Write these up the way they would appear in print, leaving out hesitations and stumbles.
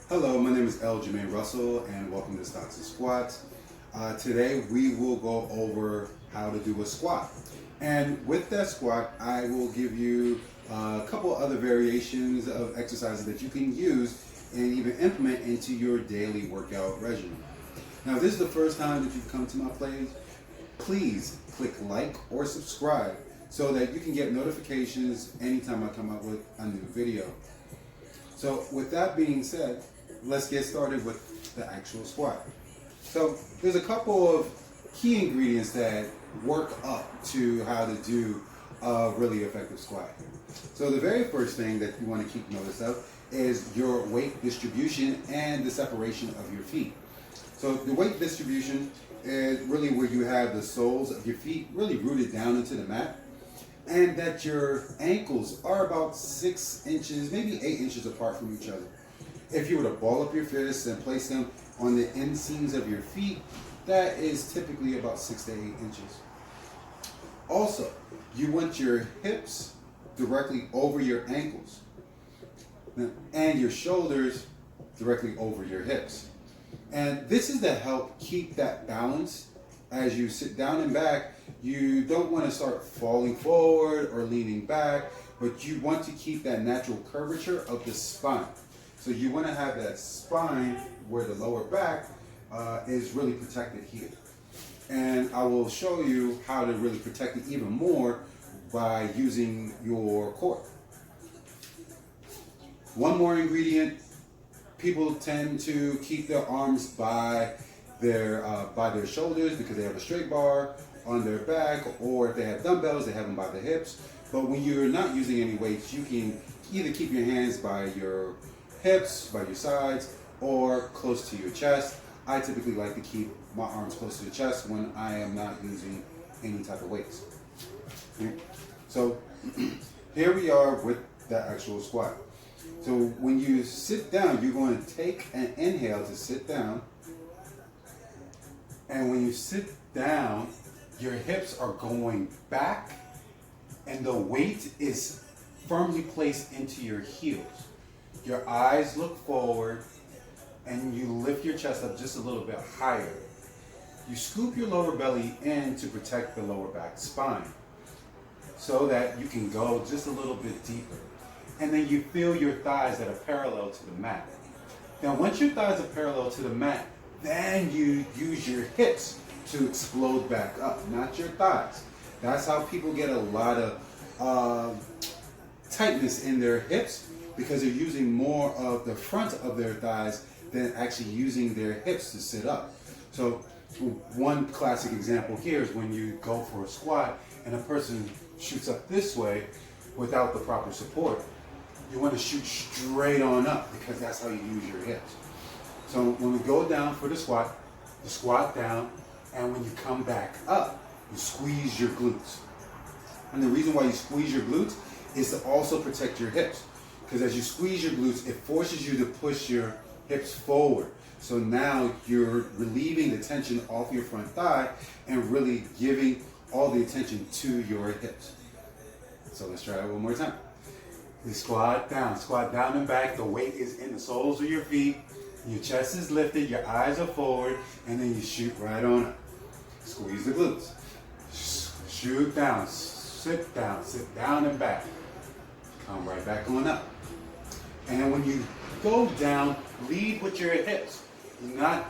Hello, my name is L. Jermaine Russell and welcome to Stocks and Squats. Today we will go over how to do a squat. And with that squat, I will give you a couple other variations of exercises that you can use and even implement into your daily workout regimen. Now, if this is the first time that you've come to my page, please click like or subscribe so that you can get notifications anytime I come out with a new video. So with that being said, let's get started with the actual squat. So there's a couple of key ingredients that work up to how to do a really effective squat. So the very first thing that you want to keep notice of is your weight distribution and the separation of your feet. So the weight distribution is really where you have the soles of your feet really rooted down into the mat, and that your ankles are about 6 inches, maybe 8 inches apart from each other. If you were to ball up your fists and place them on the inseams of your feet, that is typically about 6 to 8 inches. Also, you want your hips directly over your ankles and your shoulders directly over your hips. And this is to help keep that balance as you sit down and back. You don't want to start falling forward or leaning back, but you want to keep that natural curvature of the spine. So you want to have that spine where the lower back is really protected here. And I will show you how to really protect it even more by using your core. One more ingredient. People tend to keep their arms by their shoulders because they have a straight bar on their back, or if they have dumbbells, they have them by the hips. But when you're not using any weights, you can either keep your hands by your hips, by your sides, or close to your chest. I typically like to keep my arms close to the chest when I am not using any type of weights. Okay. So here we are with the actual squat. So when you sit down, you're going to take an inhale to sit down. And when you sit down, your hips are going back and the weight is firmly placed into your heels. Your eyes look forward and you lift your chest up just a little bit higher. You scoop your lower belly in to protect the lower back spine so that you can go just a little bit deeper. And then you feel your thighs that are parallel to the mat. Now once your thighs are parallel to the mat, then you use your hips to explode back up, not your thighs. That's how people get a lot of tightness in their hips, because they're using more of the front of their thighs than actually using their hips to sit up. So one classic example here is when you go for a squat and a person shoots up this way without the proper support. You want to shoot straight on up because that's how you use your hips. So when we go down for the squat, you squat down, and when you come back up, you squeeze your glutes. And the reason why you squeeze your glutes is to also protect your hips. Because as you squeeze your glutes, it forces you to push your hips forward. So now you're relieving the tension off your front thigh and really giving all the attention to your hips. So let's try it one more time. You squat down and back. The weight is in the soles of your feet. Your chest is lifted, your eyes are forward, and then you shoot right on up. Squeeze the glutes. Shoot down, sit down and back. Come right back on up. And when you go down, lead with your hips. You're not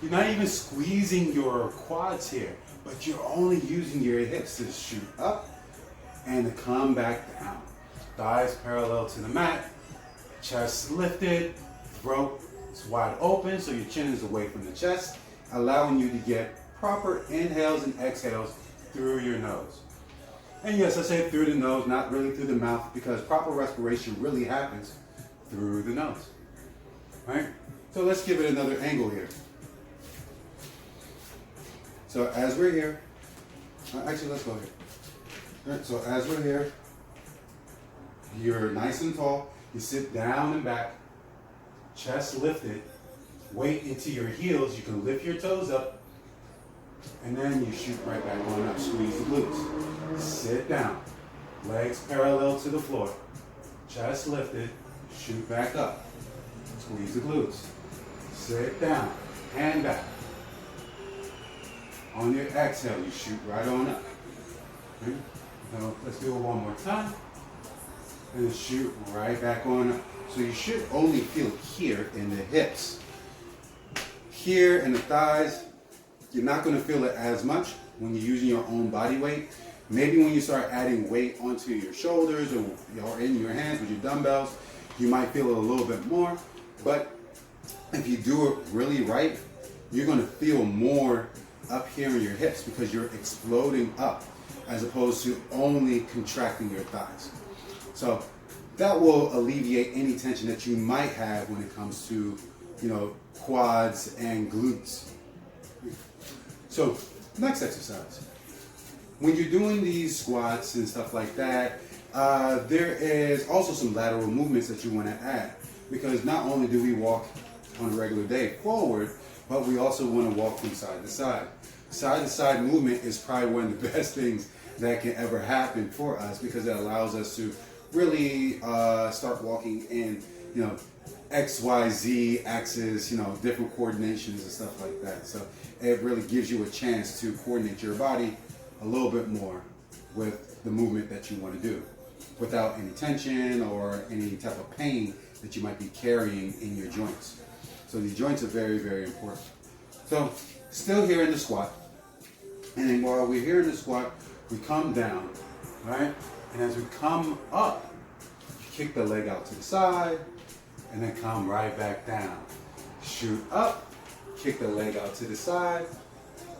even squeezing your quads here, but you're only using your hips to shoot up and to come back down. Thighs parallel to the mat, chest lifted, throat is wide open so your chin is away from the chest, allowing you to get proper inhales and exhales through your nose. And yes, I say through the nose, not really through the mouth, because proper respiration really happens through the nose. Right? So let's give it another angle here. So as we're here, actually let's go here. All right, so as we're here, you're nice and tall, you sit down and back, chest lifted, weight into your heels, you can lift your toes up, and then you shoot right back on up, squeeze the glutes. Sit down, legs parallel to the floor, chest lifted, shoot back up. Squeeze the glutes. Sit down. Hand back. On your exhale, you shoot right on up. Okay? Now, let's do it one more time. And shoot right back on up. So you should only feel here in the hips. Here in the thighs, you're not going to feel it as much when you're using your own body weight. Maybe when you start adding weight onto your shoulders or in your hands with your dumbbells, you might feel it a little bit more. But if you do it really right, you're going to feel more up here in your hips because you're exploding up as opposed to only contracting your thighs. So that will alleviate any tension that you might have when it comes to, quads and glutes. So next exercise. When you're doing these squats and stuff like that, there is also some lateral movements that you want to add, because not only do we walk on a regular day forward, but we also want to walk from side to side. Side to side movement is probably one of the best things that can ever happen for us, because it allows us to really start walking in, X, Y, Z axis, different coordinations and stuff like that. So it really gives you a chance to coordinate your body a little bit more with the movement that you want to do without any tension or any type of pain that you might be carrying in your joints. So these joints are very, very important. So still here in the squat. And then while we're here in the squat, we come down, right? And as we come up, you kick the leg out to the side and then come right back down. Shoot up, kick the leg out to the side,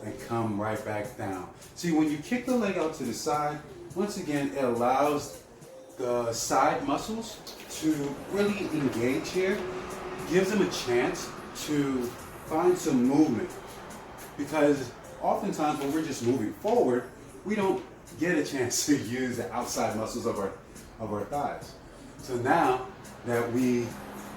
and come right back down. See, when you kick the leg out to the side, once again, it allows the side muscles to really engage here, gives them a chance to find some movement. Because oftentimes when we're just moving forward, we don't get a chance to use the outside muscles of our thighs. So now that we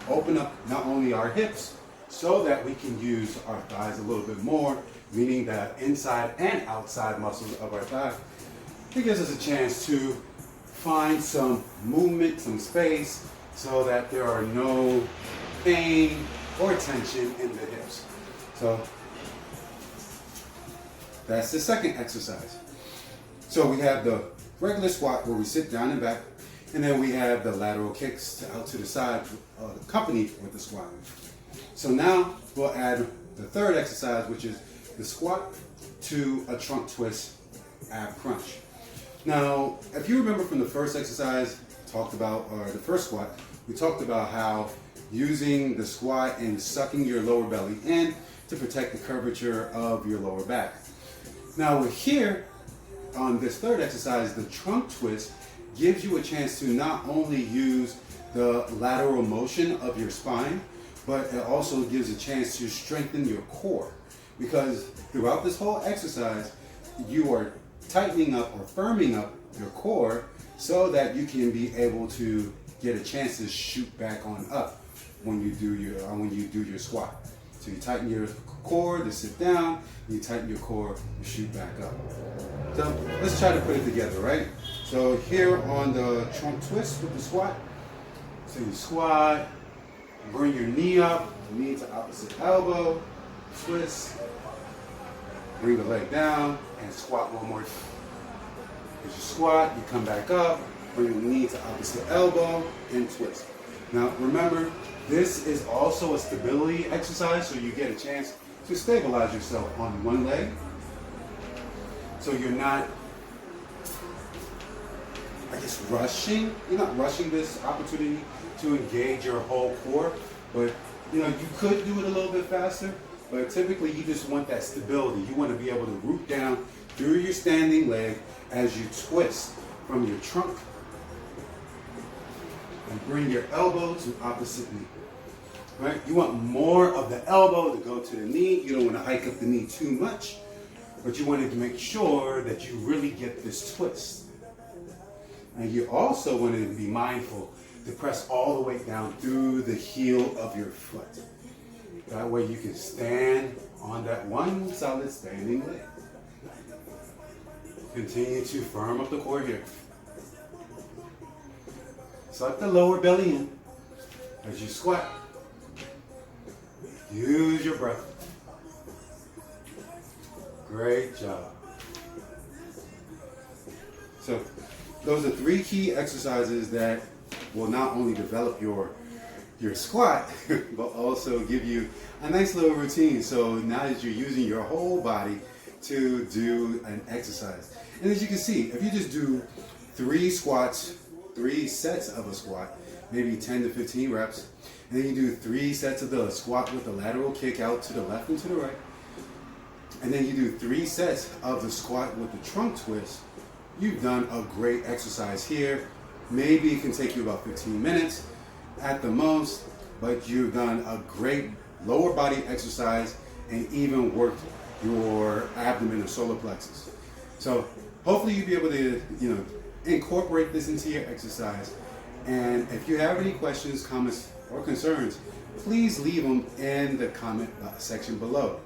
open up not only our hips, so that we can use our thighs a little bit more, meaning the inside and outside muscles of our thigh, it gives us a chance to find some movement, some space, so that there are no pain or tension in the hips. So that's the second exercise. So we have the regular squat where we sit down and back, and then we have the lateral kicks out to the side accompanied with the squat. So now we'll add the third exercise, which is the squat to a trunk twist ab crunch. Now, if you remember from the first exercise, the first squat, we talked about how using the squat and sucking your lower belly in to protect the curvature of your lower back. Now we're here on this third exercise, the trunk twist gives you a chance to not only use the lateral motion of your spine, but it also gives a chance to strengthen your core. Because throughout this whole exercise, you are tightening up or firming up your core so that you can be able to get a chance to shoot back on up when you do your squat. So you tighten your core to sit down, you tighten your core to shoot back up. So let's try to put it together, right? So here on the trunk twist with the squat, so you squat, bring your knee up, knee to opposite elbow, twist, bring the leg down, and squat one more time. As you squat, you come back up, bring the knee to opposite elbow, and twist. Now remember, this is also a stability exercise, so you get a chance to stabilize yourself on one leg. So you're not, rushing. You're not rushing this opportunity to engage your whole core, but you could do it a little bit faster, but typically you just want that stability. You want to be able to root down through your standing leg as you twist from your trunk and bring your elbow to opposite knee. Right? You want more of the elbow to go to the knee. You don't want to hike up the knee too much, but you want to make sure that you really get this twist. And you also want to be mindful to press all the way down through the heel of your foot. That way you can stand on that one solid standing leg. Continue to firm up the core here. Suck the lower belly in as you squat. Use your breath. Great job. So those are 3 key exercises that will not only develop your squat, but also give you a nice little routine. So now that you're using your whole body to do an exercise. And as you can see, if you just do 3 squats, 3 sets of a squat, maybe 10 to 15 reps, and then you do 3 sets of the squat with the lateral kick out to the left and to the right, and then you do 3 sets of the squat with the trunk twist, you've done a great exercise here. Maybe it can take you about 15 minutes at the most, but you've done a great lower body exercise and even worked your abdomen and solar plexus. So hopefully you'll be able to, incorporate this into your exercise. And if you have any questions, comments, or concerns, please leave them in the comment section below.